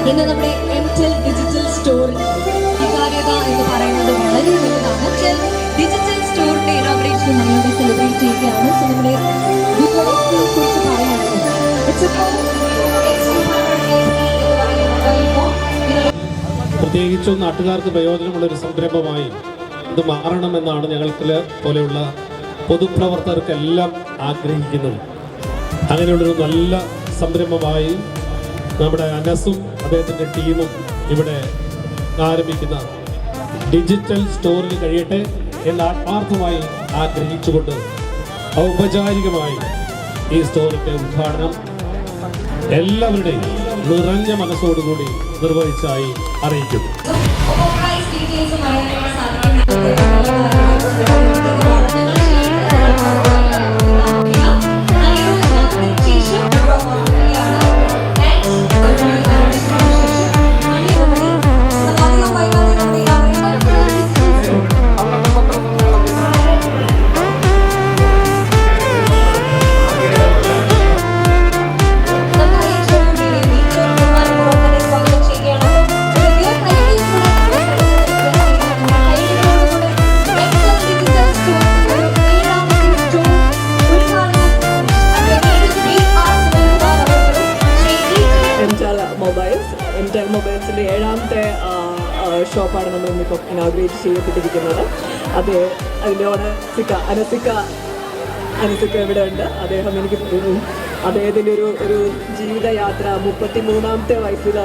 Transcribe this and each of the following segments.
ഇന്ന് നമ്മുടെ എംടെൽ digital store സ്വീകാര്യത എന്ന് പറയുന്നത് വളരെ വലുതാണ്. എംടെൽ ഡിജിറ്റൽ സ്റ്റോറിന്റെ ഇനോഗ്രേഷൻ നമ്മളിവിടെ സെലിബ്രേറ്റ് ചെയ്യുകയാണ്. സോ നമ്മുടെ വിവോസിനെ കുറിച്ച് പറയുകയാണെങ്കിൽ പ്രത്യേകിച്ചും നാട്ടുകാർക്ക് പ്രയോജനമുള്ളൊരു സംരംഭമായി ഇത് മാറണമെന്നാണ് ഞങ്ങൾക്ക് പോലെയുള്ള പൊതുപ്രവർത്തകർക്കെല്ലാം ആഗ്രഹിക്കുന്നത്. അങ്ങനെയുള്ളൊരു നല്ല സംരംഭമായി നമ്മുടെ അനസും അദ്ദേഹത്തിൻ്റെ ടീമും ഇവിടെ ആരംഭിക്കുന്ന ഡിജിറ്റൽ സ്റ്റോറിൽ കഴിയട്ടെ എന്ന് ആത്മാർത്ഥമായി ആഗ്രഹിച്ചുകൊണ്ട് ഔപചാരികമായി ഈ സ്റ്റോറിൻ്റെ ഉദ്ഘാടനം എല്ലാവരുടെയും നിറഞ്ഞ മനസ്സോടുകൂടി നിർവഹിച്ചായി അറിയിക്കുന്നു. എംടെൽ മൊബൈൽസിൻ്റെ 7ാമത്തെ ഷോപ്പാണ് നമ്മൾ ഇന്നിപ്പോൾ ഇനാഗ്രേറ്റ് ചെയ്യപ്പെട്ടിരിക്കുന്നത്. അതിനോട് അനസിക്ക ഇവിടെ ഉണ്ട്. അദ്ദേഹം എനിക്ക് അദ്ദേഹത്തിൻ്റെ ഒരു ജീവിതയാത്ര 33ാമത്തെ വയസ്സിൽ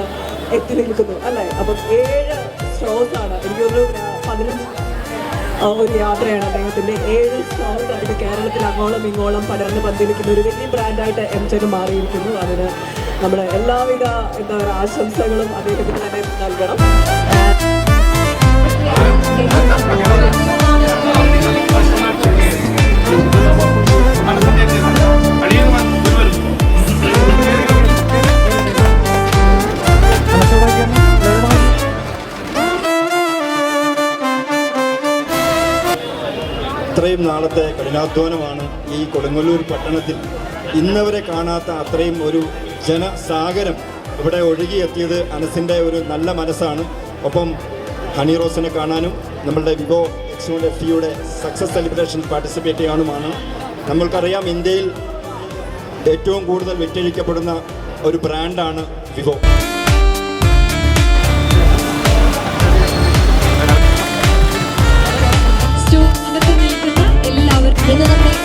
എത്തി നിൽക്കുന്നു അല്ലേ. അപ്പം 7 സ്റ്റോഴ്സാണ്, എനിക്കൊരു 15 ഒരു യാത്രയാണ് അദ്ദേഹത്തിൻ്റെ. 7 സ്റ്റോഴ്സായിട്ട് കേരളത്തിൽ അങ്ങോളം ഇങ്ങോളം പടർന്ന് പന്തിരിക്കുന്ന ഒരു വലിയ ബ്രാൻഡായിട്ട് എംടെൽ മാറിയിരിക്കുന്നു. അതിന് നമ്മുടെ എല്ലാവിധ എന്താ പറയുക ആശംസകളും അദ്ദേഹത്തിന് തന്നെ നൽകണം. ഇത്രയും നാളത്തെ കഠിനാധ്വാനമാണ് ഈ കൊടുങ്ങല്ലൂർ പട്ടണത്തിൽ ഇന്നവരെ കാണാത്ത അത്രയും ഒരു ജനസാഗരം ഇവിടെ ഒഴുകിയെത്തിയത്. അനസിൻ്റെ ഒരു നല്ല മനസ്സാണ്. ഒപ്പം ഹണി റോസിനെ കാണാനും നമ്മളുടെ വിവോ X1FEയുടെ സക്സസ് സെലിബ്രേഷൻ പാർട്ടിസിപ്പേറ്റ് ചെയ്യാനുമാണ്. നമ്മൾക്കറിയാം ഇന്ത്യയിൽ ഏറ്റവും കൂടുതൽ വിറ്റഴിക്കപ്പെടുന്ന ഒരു ബ്രാൻഡാണ് വിവോ. എല്ലാവർക്കും